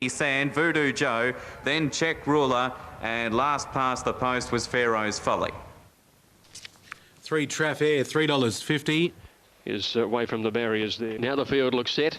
Sand, Voodoo Joe, then Check Ruler, and last past the post was Pharaoh's Folly. 3 Traff Air, $3.50. Is away from the barriers there. Now the field looks set.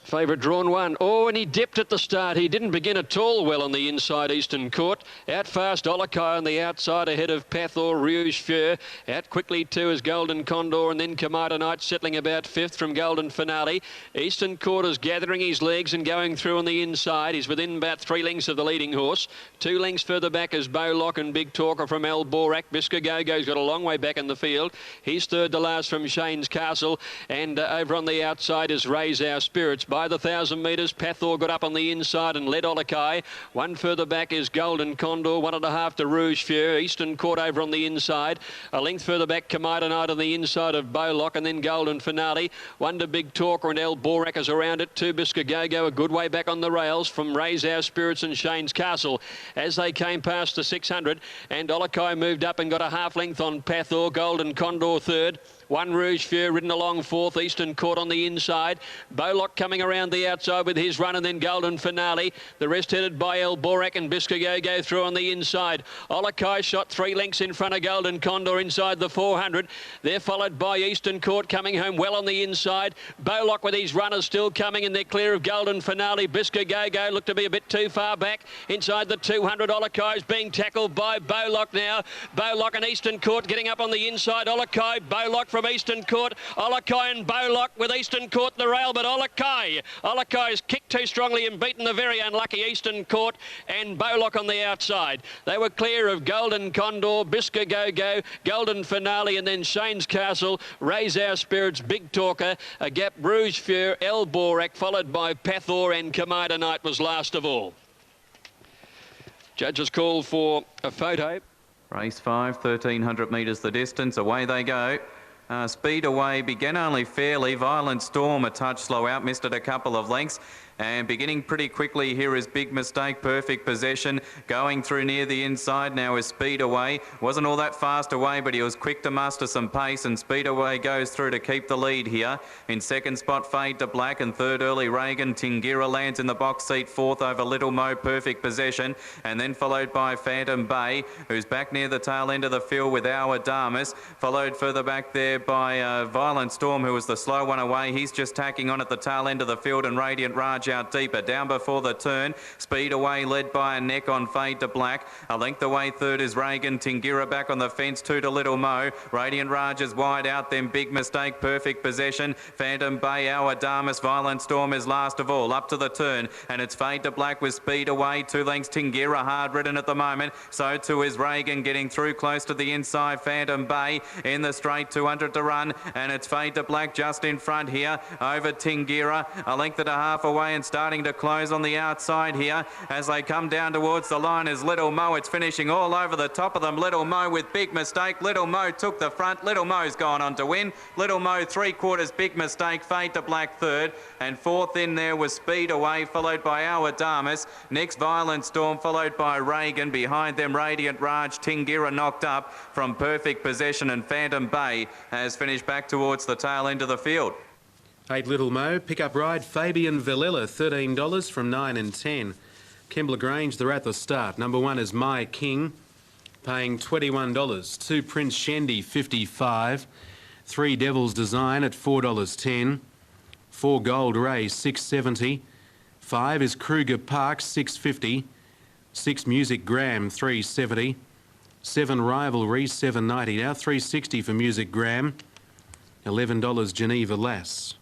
Favourite drawn one. Oh, and he dipped at the start. He didn't begin at all well on the inside Eastern Court. Out fast Olokai on the outside ahead of Pathor Rouge Fur. Out quickly too is Golden Condor, and then Kamada Knight settling about 5th from Golden Finale. Eastern Court is gathering his legs and going through on the inside. He's within about 3 lengths of the leading horse. 2 lengths further back is Bowlock and Big Talker from El Borak. Bisca Go-Go's got a long way back in the field. He's third to last from Shane's Castle, and over on the outside is Raise Our Spirits. By the 1,000 metres, Pathor got up on the inside and led Olokai. 1 further back is Golden Condor, 1.5 to Rouge Fur. Eastern Court over on the inside. A length further back, Kamada Knight on the inside of Bowlock, and then Golden Finale. 1 to Big Talker and El Borak is around it. 2 Bisca Go-Go, a good way back on the rails from Raise Our Spirits and Shane's Castle. As they came past the 600, and Olokai moved up and got a half length on Pathor. Golden Condor third. 1 Rouge Fur ridden along 4th. Eastern Court on the inside. Bowlock coming around the outside with his run, and then Golden Finale. The rest headed by El Borak and Bisca Go-Go through on the inside. Olokai shot 3 lengths in front of Golden Condor inside the 400. They're followed by Eastern Court coming home well on the inside. Bowlock with his runners still coming, and they're clear of Golden Finale. Bisca Go-Go looked to be a bit too far back inside the 200. Olokai is being tackled by Bowlock now. Bowlock and Eastern Court getting up on the inside. Olokai, Bowlock from Eastern Court. Olokai and Bowlock with Eastern Court the rail, but Olakai's kicked too strongly and beaten the very unlucky Eastern Court and Bowlock on the outside. They were clear of Golden Condor, Bisca Go-Go, Golden Finale, and then Shane's Castle, Raise Our Spirits, Big Talker, a gap Rouge Fur, El Borak, followed by Pathor, and Kamada Knight was last of all. Judges called for a photo. Race 5, 1,300 metres the distance. Away they go. Speed Away began only fairly. Violent Storm a touch slow out, missed it a couple of lengths. And beginning pretty quickly here is Big Mistake, Perfect Possession. Going through near the inside now is Speed Away. Wasn't all that fast away, but he was quick to muster some pace, and Speed Away goes through to keep the lead here. In second spot, Fade to Black, and third, Early Reagan. Tingira lands in the box seat, 4th over Little Mo, Perfect Possession, and then followed by Phantom Bay, who's back near the tail end of the field with Our Damas. Followed further back there by Violent Storm, who was the slow one away. He's just tacking on at the tail end of the field, and Radiant Raj out deeper. Down before the turn, Speed Away led by a neck on Fade to Black. A length away third is Reagan. Tingira back on the fence, 2 to Little Mo. Radiant Raj is wide out, then Big Mistake, Perfect Possession. Phantom Bay, Our Damas, Violent Storm is last of all. Up to the turn, and it's Fade to Black with Speed Away. 2 lengths, Tingira hard ridden at the moment. So too is Reagan, getting through close to the inside. Phantom Bay in the straight, 200 to run, and it's Fade to Black just in front here over Tingira. A length and a half away, and starting to close on the outside here as they come down towards the line is Little Mo. It's finishing all over the top of them. Little Mo with Big Mistake. Little Mo took the front. Little Mo's gone on to win. Little Mo 3/4, Big Mistake. Fade to Black third, and 4th in there was Speed Away, followed by Our Damas. Next, Violent Storm, followed by Reagan. Behind them, Radiant Raj. Tingira knocked up from Perfect Possession, and Phantom Bay has finished back towards the tail end of the field. 8 Little Mo, pick-up ride, Fabian Villela, $13 from 9 and 10. Kembla Grange, they're at the start. Number 1 is My King, paying $21. 2 Prince Shandy, $55. 3 Devil's Design at $4.10. 4 Gold Ray, $6.70. 5 is Kruger Park, $6.50. 6 Music Graham, $3.70. 7 Rivalry, $7.90. Now $3.60 for Music Graham. $11 Geneva Lass.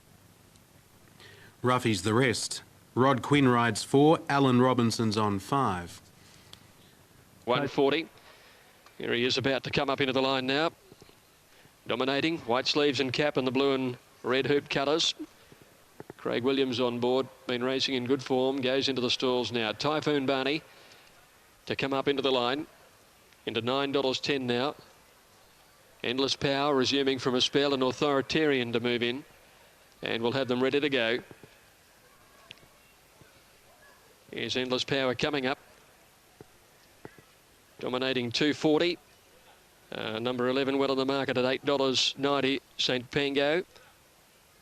Ruffy's the rest. Rod Quinn rides 4. Alan Robinson's on 5. 140. Here he is about to come up into the line now. Dominating, white sleeves and cap in the blue and red hoop colours. Craig Williams on board, been racing in good form, goes into the stalls now. Typhoon Barney to come up into the line, into $9.10 now. Endless Power resuming from a spell, and Authoritarian to move in, and we'll have them ready to go. Here's Endless Power coming up, dominating 240. Number 11 well on the market at $8.90, St. Pango.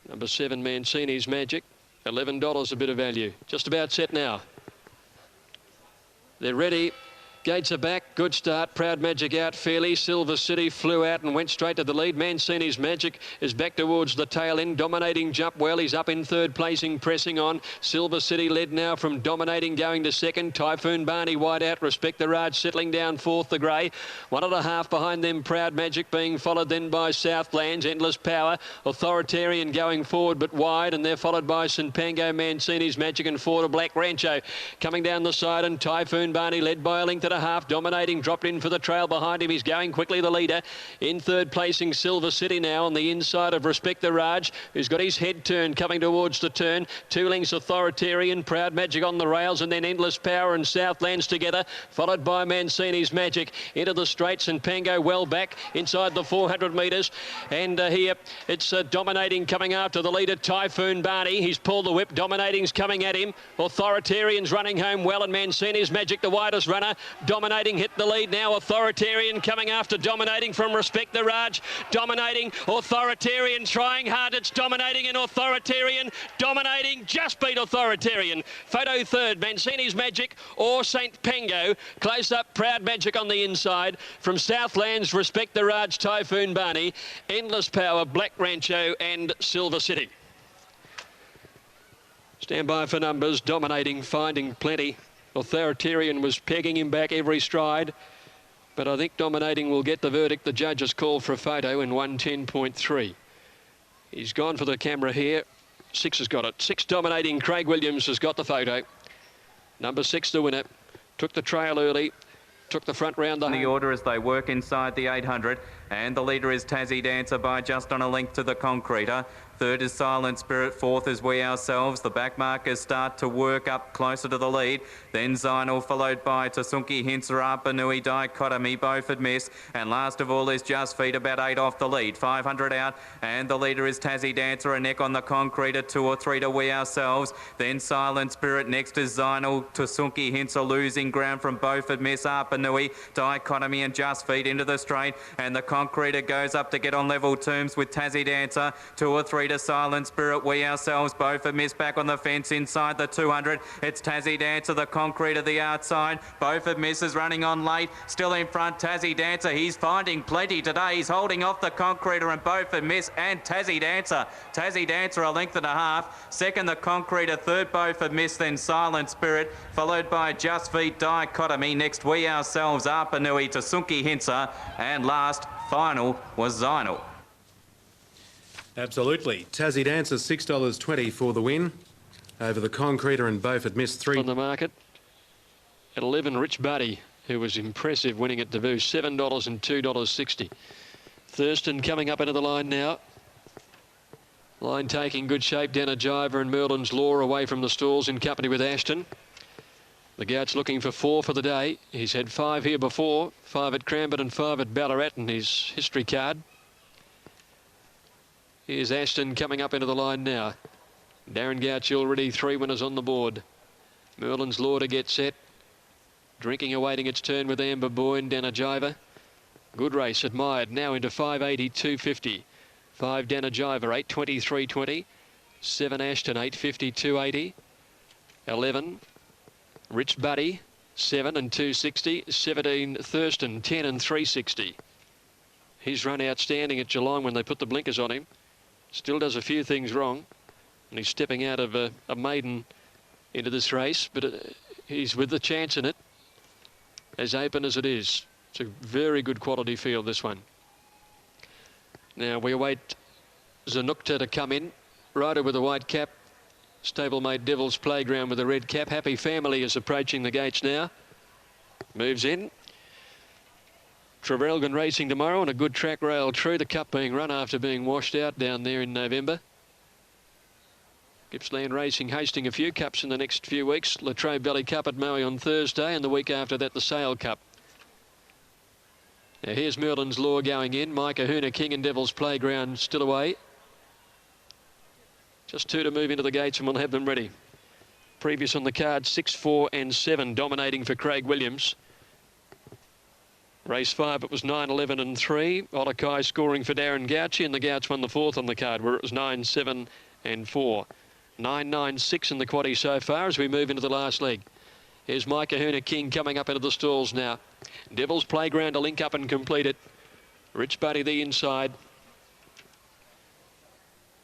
Number 7 Mancini's Magic. $11 a bit of value. Just about set now. They're ready. Gates are back. Good start. Proud Magic out fairly. Silver City flew out and went straight to the lead. Mancini's Magic is back towards the tail end. Dominating jump well. He's up in third placing, pressing on. Silver City led now from Dominating going to second. Typhoon Barney wide out. Respect the Raj settling down fourth. The grey. 1.5 behind them. Proud Magic being followed then by Southlands. Endless Power. Authoritarian going forward but wide. And they're followed by St. Pango, Mancini's Magic and forward a Black Rancho. Coming down the side and Typhoon Barney led by a length and a half. Dominating dropped in for the trail behind him. He's going quickly, the leader. In third placing, Silver City now on the inside of Respect the Raj, who's got his head turned coming towards the turn. 2 lengths Authoritarian, Proud Magic on the rails, and then Endless Power and Southlands together, followed by Mancini's Magic. Into the straights and Pango well back inside the 400 metres. And here it's Dominating coming after the leader, Typhoon Barney. He's pulled the whip. Dominating's coming at him. Authoritarian's running home well, and Mancini's Magic the widest runner. Dominating hit the lead now. Authoritarian coming after Dominating from Respect the Raj. Dominating, Authoritarian trying hard. It's Dominating and Authoritarian. Dominating just beat Authoritarian. Photo third, Mancini's Magic or St. Pango. Close up, Proud Magic on the inside. From Southlands, Respect the Raj, Typhoon Barney. Endless Power, Black Rancho and Silver City. Stand by for numbers. Dominating, finding plenty. Authoritarian was pegging him back every stride, but I think Dominating will get the verdict. The judges call for a photo in 110.3. He's gone for the camera here. 6 has got it. 6 Dominating. Craig Williams has got the photo. Number 6 the winner. Took the trail early. Took the front round The order as they work inside the 800, and the leader is Tassie Dancer by just on a length to the Concreter. Third is Silent Spirit. Fourth is We Ourselves. The back markers start to work up closer to the lead. Then Zinal, followed by Tasunki, Hinsa, Apanui, Dichotomy, Beaufort Miss. And last of all is Just Feet, about 8 off the lead. 500 out, and the leader is Tassie Dancer. A neck on the Concreter, 2 or 3 to We Ourselves. Then Silent Spirit. Next is Zinal, Tasunki, Hinsa, losing ground from Beaufort Miss, Apanui, Dichotomy and Just Feet into the straight. And the Concreter goes up to get on level terms with Tassie Dancer. 2 or 3 to Silent Spirit. We Ourselves, Beaufort Miss back on the fence inside the 200. It's Tassie Dancer, the Concrete of the outside. Beaufort Miss is running on late. Still in front, Tassie Dancer. He's finding plenty today. He's holding off the Concreter and Beaufort Miss and Tassie Dancer. Tassie Dancer a length and a half. Second, the Concreter. Third, Beaufort Miss. Then Silent Spirit, followed by Just Feet, Dichotomy. Next, We Ourselves, Apanui, Tasunki, Hinsa. And last, final, was Zinal. Absolutely. Tassie Dancer, $6.20 for the win. Over the Concreter and Beaufort Miss, 3. On the market. At 11, Rich Buddy, who was impressive winning at debut, $7 and $2.60. Thurston coming up into the line now. Line taking good shape. Danajiva and Merlin's Law away from the stalls in company with Ashton. The Gout's looking for 4 for the day. He's had 5 here before. 5 at Cranbourne and 5 at Ballarat in his history card. Here's Ashton coming up into the line now. Darren Gouch already 3 winners on the board. Merlin's Law to get set. Drinking awaiting its turn with Amber Boyne, Danajiva. Good race, admired now into 580, 250. 5 Danajiva, 823.20. 7 Ashton, 850, 280. 11 Rich Buddy, 7 and 260. 17 Thurston, 10 and 360. He's run outstanding at Geelong when they put the blinkers on him. Still does a few things wrong, and he's stepping out of a maiden into this race, but he's with the chance in it, as open as it is. It's a very good quality field, this one. Now we await Zanukta to come in. Rider with a white cap, stablemate Devil's Playground with a red cap. Happy Family is approaching the gates now. Moves in. Trevelyan racing tomorrow on a good track rail true. The cup being run after being washed out down there in November. Gippsland Racing hosting a few cups in the next few weeks. Latrobe Valley Cup at Maui on Thursday, and the week after that the Sale Cup. Now here's Merlin's Law going in. Micah Hoona, King and Devil's Playground still away. Just 2 to move into the gates and we'll have them ready. Previous on the card, 6, 4 and 7, dominating for Craig Williams. Race 5, it was 9, 11 and 3. Olokai scoring for Darren Gouchy, and the Gouch won the 4th on the card, where it was 9, 7 and 4. 9.96 in the quaddie so far as we move into the last leg. Here's My Kahuna King coming up into the stalls now. Devil's Playground to link up and complete it. Rich Buddy the inside.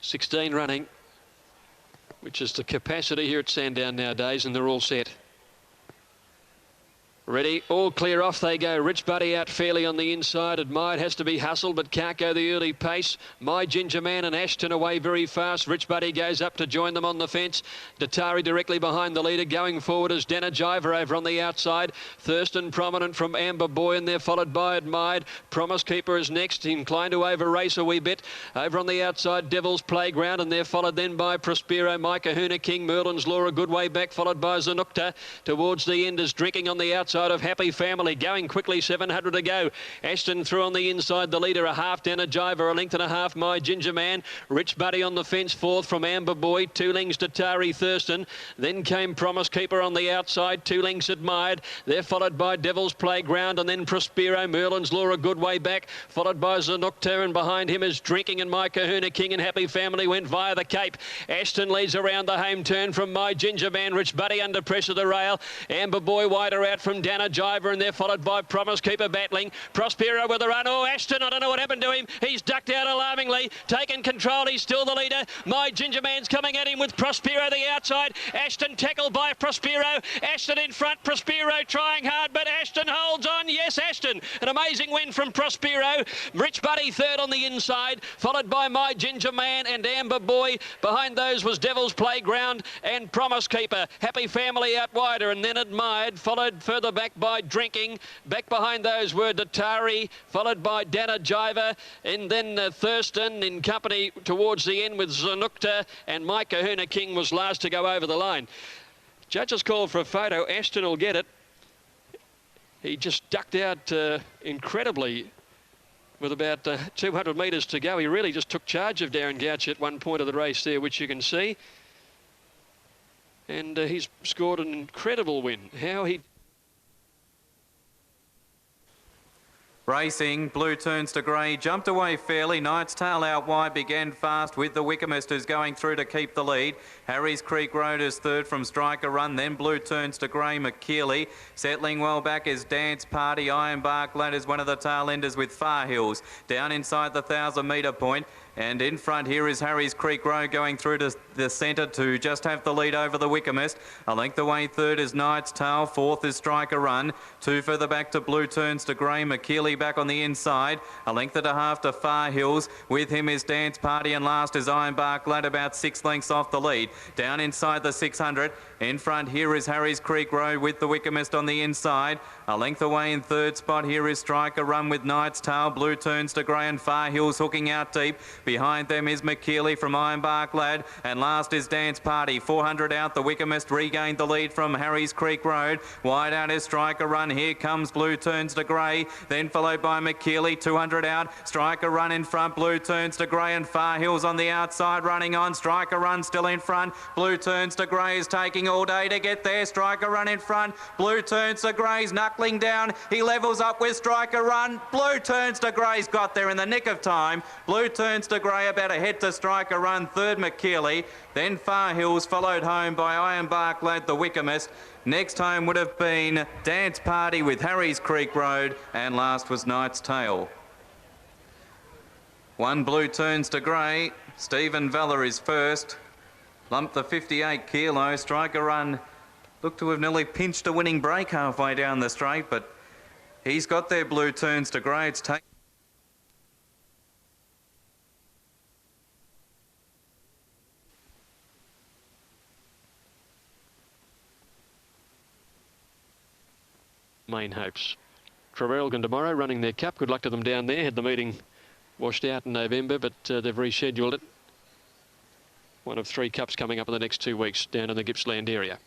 16 running, which is the capacity here at Sandown nowadays, and they're all set. Ready, all clear, off they go. Rich Buddy out fairly on the inside. Admired has to be hustled, but can't go the early pace. My Ginger Man and Ashton away very fast. Rich Buddy goes up to join them on the fence. Datari directly behind the leader. Going forward is Dana Jiver over on the outside. Thurston Prominent from Amber Boy, and they're followed by Admired. Promise Keeper is next, inclined to over race a wee bit. Over on the outside, Devil's Playground, and they're followed then by Prospero, My Kahuna King, Merlin's Law a good way back, followed by Zanukta. Towards the end is Drinking on the outside of Happy Family, going quickly, 700 to go. Ashton through on the inside, the leader a half, Dana Jiver a length and a half, My Ginger Man. Rich Buddy on the fence, fourth from Amber Boy, 2 lengths to Tari Thurston. Then came Promise Keeper on the outside, 2 lengths Admired. They're followed by Devil's Playground, and then Prospero, Merlin's Law a good way back, followed by Zanukta, and behind him is Drinking, and My Kahuna King and Happy Family went via the Cape. Ashton leads around the home turn from My Ginger Man. Rich Buddy under pressure the rail. Amber Boy wider out from Dana Jiver, and they're followed by Promise Keeper battling. Prospero with a run. Oh, Ashton, I don't know what happened to him. He's ducked out alarmingly. Taken control. He's still the leader. My Ginger Man's coming at him with Prospero the outside. Ashton tackled by Prospero. Ashton in front. Prospero trying hard, but Ashton holds on. Yes, Ashton. An amazing win from Prospero. Rich Buddy third on the inside, followed by My Ginger Man and Amber Boy. Behind those was Devil's Playground and Promise Keeper. Happy Family out wider, and then Admired, followed further back by Drinking. Back behind those were Datari, followed by Dana Jiver, and then Thurston in company towards the end with Zanukta, and My Kahuna King was last to go over the line. Judges called for a photo. Ashton will get it. He just ducked out incredibly with about 200 metres to go. He really just took charge of Darren Gouch at one point of the race there, which you can see. And he's scored an incredible win. How he... Racing, blue turns to grey, jumped away fairly. Knight's Tail out wide, began fast with the Wickermist, who's going through to keep the lead. Harry's Creek Road is third from Striker Run, then blue turns to grey. McKeely settling well back is Dance Party. Ironbark Lad is one of the tail enders with Far Hills down inside the 1,000 metre point. And in front here is Harry's Creek Road going through to the centre to just have the lead over the Wickermist. A length away third is Knight's Tail. Fourth is Striker Run. 2 further back to blue turns to grey. McKeely back on the inside. A length and a half to Far Hills. With him is Dance Party, and last is Ironbark Lad, about 6 lengths off the lead. Down inside the 600. In front here is Harry's Creek Road with the Wickermist on the inside. A length away in third spot here is Striker Run with Knight's Tail. Blue turns to grey and Far Hills hooking out deep. Behind them is McKeely from Ironbark Lad, and last is Dance Party. 400 out, the Wickermist regained the lead from Harry's Creek Road. Wide out is Striker Run. Here comes blue turns to grey, then followed by McKeely. 200 out, Striker Run in front. Blue turns to grey and Far Hills on the outside running on. Striker Run still in front. Blue turns to grey is taking all day to get there. Striker Run in front. Blue turns to grey's knuckling down. He levels up with Striker Run. Blue turns to grey's got there in the nick of time. Blue turns to grey about ahead to Striker Run. Third McKeely. Then Far Hills followed home by Ironbark Lad, the Wickermist. Next home would have been Dance Party with Harry's Creek Road, and last was Knight's Tail. 1 blue turns to grey. Stephen Vella is first. Lumped the 58 kilo. Striker Run looked to have nearly pinched a winning break halfway down the straight, but he's got their blue turns to grey. It's taken. Main hopes. Traralgon tomorrow running their cup. Good luck to them down there. Had the meeting washed out in November, but they've rescheduled it. One of 3 cups coming up in the next 2 weeks down in the Gippsland area.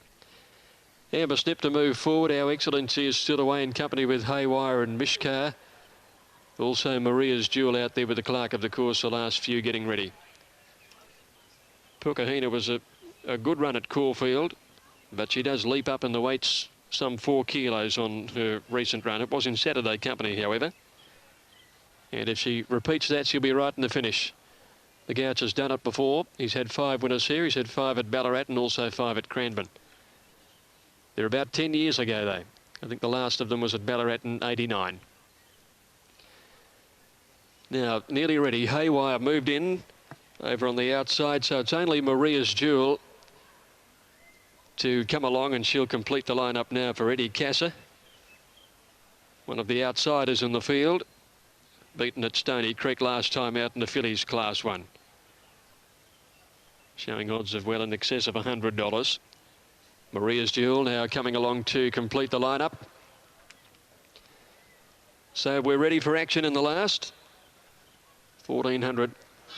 Amber Snip to move forward. Our Excellency is still away in company with Haywire and Mishkar. Also Maria's Jewel out there with the clerk of the course the last few getting ready. Pukahina was a good run at Caulfield, but she does leap up in the weights some 4 kilos on her recent run. It was in Saturday company, however. And if she repeats that, she'll be right in the finish. The Gouch has done it before. He's had 5 winners here. He's had 5 at Ballarat and also 5 at Cranbourne. They're about 10 years ago, though. I think the last of them was at Ballarat in '89. Now, nearly ready. Haywire moved in over on the outside, so it's only Maria's Jewel to come along, and she'll complete the lineup now for Eddie Casser. One of the outsiders in the field, beaten at Stony Creek last time out in the fillies Class 1. Showing odds of well in excess of $100. Maria's Jewel now coming along to complete the lineup. So we're ready for action in the last. 1400.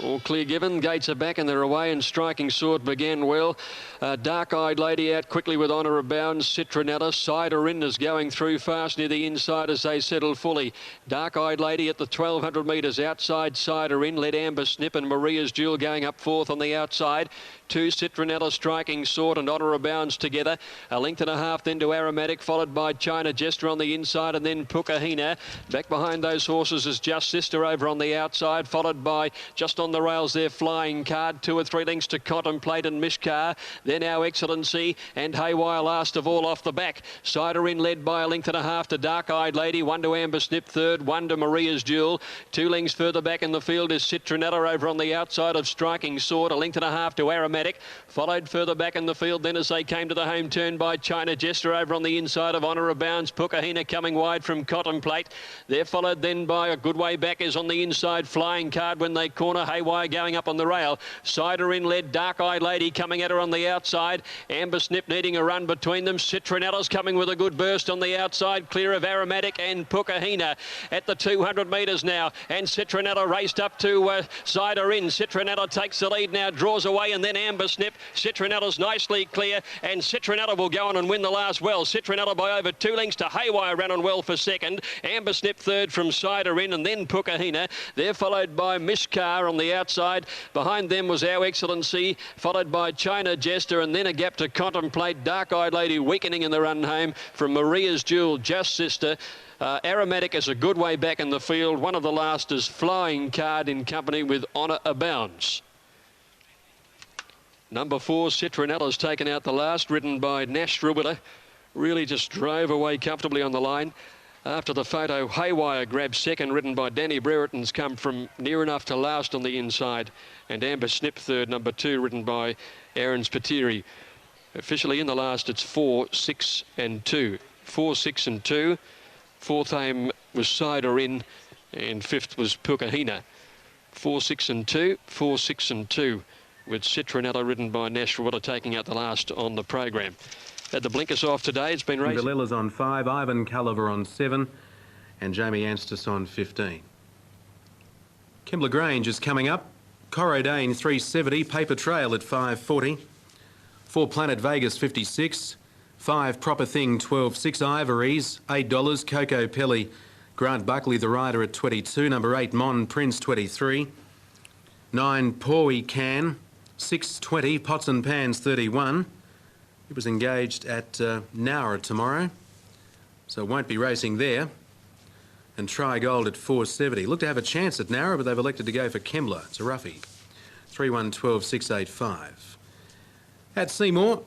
All clear given. Gates are back and they're away, and Striking Sword began well. Dark-Eyed Lady out quickly with Honour Abound. Citronella. Cider In is going through fast near the inside as they settle fully. Dark-Eyed Lady at the 1200 metres outside. Cider In led Amber Snip, and Maria's Jewel going up fourth on the outside. 2 Citronella, Striking Sword and Honour Abounds together. A length and a half then to Aromatic, followed by China Jester on the inside, and then Pukahina. Back behind those horses is Just Sister over on the outside, followed by just on the rails there Flying Card. 2 or 3 lengths to Contemplate and Mishkar. Then Our Excellency and Haywire last of all off the back. Cider In led by a length and a half to Dark-Eyed Lady. 1 to Amber Snip third. 1 to Maria's Jewel. 2 lengths further back in the field is Citronella over on the outside of Striking Sword. A length and a half to Aromatic. Followed further back in the field then as they came to the home turn by China Jester over on the inside of Honour Abounds. Pukahina coming wide from Contemplate. They're followed then by a good way back is on the inside Flying Card when they corner. Haywire going up on the rail. Cider In led. Dark-Eyed Lady coming at her on the outside. Amber Snip needing a run between them. Citronella's coming with a good burst on the outside, clear of Aromatic and Pukahina at the 200 metres now. And Citronella raced up to Cider In. Citronella takes the lead now, draws away, and then Amber Snip. Citronella's nicely clear, and Citronella will go on and win the last well. Citronella by over 2 lengths to Haywire ran on well for second. Amber Snip third from Cider In, and then Pukahina. They're followed by Mishkar on the outside. Behind them was Our Excellency, followed by China Jester, and then a gap to Contemplate. Dark-Eyed Lady weakening in the run home from Maria's Jewel, Just Sister. Aromatic is a good way back in the field. One of the last is Flying Card in company with Honour Abounds. Number 4, Citronella's taken out the last, ridden by Nash Ruwilla. Really just drove away comfortably on the line. After the photo, Haywire grabbed second, ridden by Danny Brereton's come from near enough to last on the inside. And Amber Snip third, number 2, ridden by Aaron's Patiri. Officially in the last, it's 4, 6 and 2. 4, 6 and 2. Fourth aim was Cider In, and fifth was Pukahina. 4, 6 and 2. 4, 6 and 2. With Citronella ridden by Nash Ruwilla taking out the last on the program. Had the blinkers off today. It's been racing. Valilla's on 5, Ivan Culliver on 7, and Jamie Anstis on 15. Kimbler Grange is coming up. Corrodane 370, Paper Trail at 540. 4 Planet Vegas 56. 5 Proper Thing 12.6 Ivories $8. Coco Pelly, Grant Buckley the rider at 22. Number 8 Mon Prince 23. 9 Pawy Can 6.20. Pots and Pans 31. He was engaged at Nowra tomorrow, so won't be racing there. And Try Gold at 4.70. Looked to have a chance at Nowra, but they've elected to go for Kembla. It's a roughie. 3-1, 12, 685. At Seymour,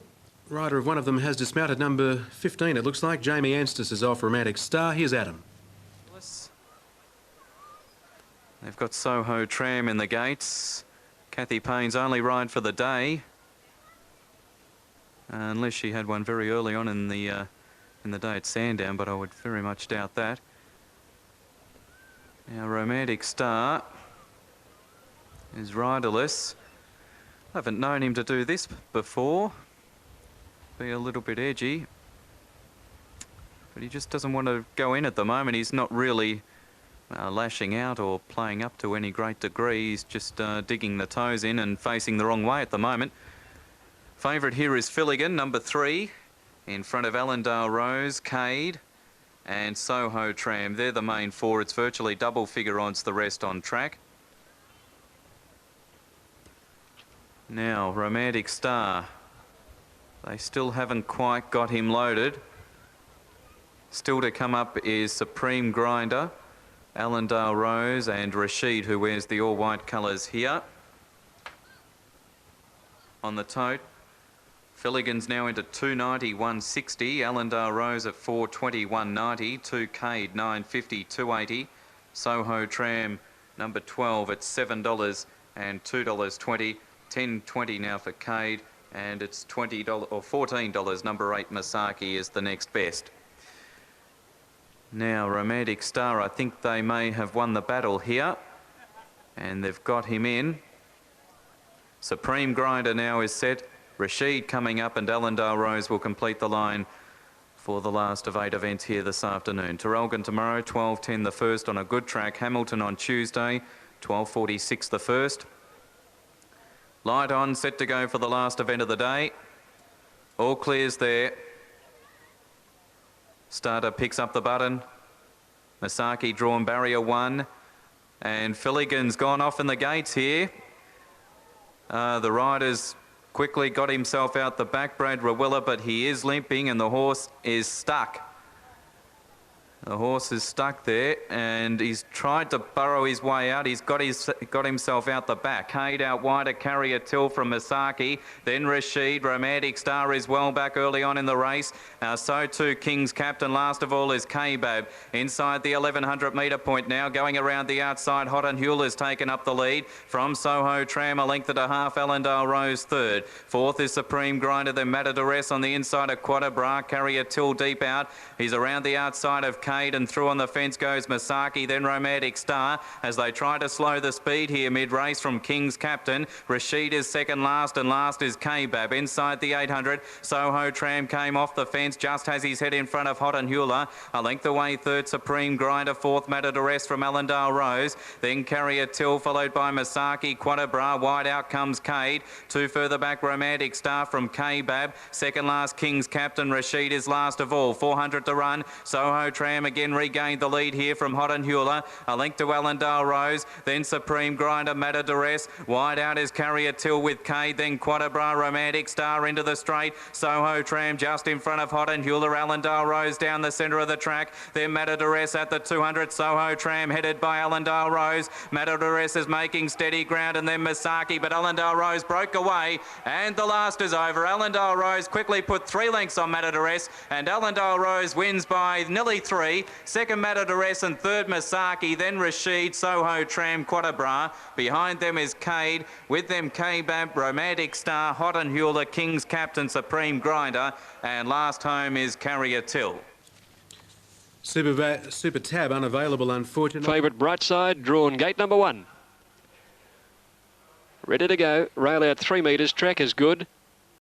rider of one of them has dismounted, number 15, it looks like. Jamie Anstis is off Romantic Star. Here's Adam. They've got Soho Tram in the gates. Kathy Payne's only ride for the day. Unless she had one very early on in the day at Sandown, but I would very much doubt that. Now Romantic Star is riderless. I haven't known him to do this before. Be a little bit edgy. But he just doesn't want to go in at the moment. He's not really lashing out or playing up to any great degree. He's just digging the toes in and facing the wrong way at the moment. Favourite here is Filligan, number 3, in front of Allendale Rose, Cade and Soho Tram. They're the main 4. It's virtually double figure odds the rest on track. Now, Romantic Star. They still haven't quite got him loaded. Still to come up is Supreme Grinder, Allendale Rose and Rashid, who wears the all-white colours here. on the tote. Filligan's now into 290, 160. Allendale Rose at 420, 190. 2 Cade, 950, 280. Soho Tram, number 12 at $7 and $2.20. 10.20 now for Cade, and it's $20 or $14. Number 8 Masaki is the next best. Now Romantic Star, I think they may have won the battle here, and they've got him in. Supreme Grinder now is set. Rashid coming up, and Allendale Rose will complete the line for the last of 8 events here this afternoon. Terrelgan tomorrow, 12.10 the first on a good track. Hamilton on Tuesday, 12.46 the first. Light On, set to go for the last event of the day. All clears there. Starter picks up the button. Masaki drawn barrier 1. And Filligan's gone off in the gates here. The rider's quickly got himself out the back, Brad Rawilla, but he is limping and the horse is stuck. The horse is stuck there, and he's tried to burrow his way out. He's got himself out the back. Cade out wider, Carrier Till from Masaki. Then Rashid. Romantic Star is well back early on in the race. So too King's Captain. Last of all is K-Bab. Inside the 1100 metre point now. Going around the outside, Hot and Huel has taken up the lead. From Soho Tram, a length and a half. Allendale Rose third. Fourth is Supreme Grinder. Then Matadores on the inside of Quadra Bra. Carrier Till deep out. He's around the outside of Cade, and through on the fence goes Masaki, then Romantic Star as they try to slow the speed here mid-race from King's Captain. Rashid is second last, and last is K-Bab. Inside the 800, Soho Tram came off the fence, just has his head in front of Hot and Hula. A length away third, Supreme Grinder. Fourth, Matadores from Allendale Rose. Then Carrier Till, followed by Masaki. Quadra Bra, wide out comes Cade. 2 further back, Romantic Star from K-Bab. Second last, King's Captain. Rashid is last of all. 400 to run. Soho Tram again regained the lead here from Hot and Hula. A length to Allendale Rose. Then Supreme Grinder, Matadores. Wide out is Carrier Till with Cade. Then Quadra Bra, Romantic Star into the straight. Soho Tram just in front of Hot and Hula. Allendale Rose down the centre of the track. Then Matadores at the 200. Soho Tram headed by Allendale Rose. Matadores is making steady ground, and then Masaki, but Allendale Rose broke away, and the last is over. Allendale Rose quickly put 3 lengths on Matadores, and Allendale Rose wins by nearly 3. Second Matadores and third Masaki, then Rashid, Soho Tram, Quadra Bra. Behind them is Cade, with them K-Bab, Romantic Star, Hot and Hula, King's Captain, Supreme Grinder, and last home is Carrier Till. Super Tab unavailable, unfortunately. Favourite Brightside, drawn gate number 1. Ready to go. Rail out 3 metres. Track is good.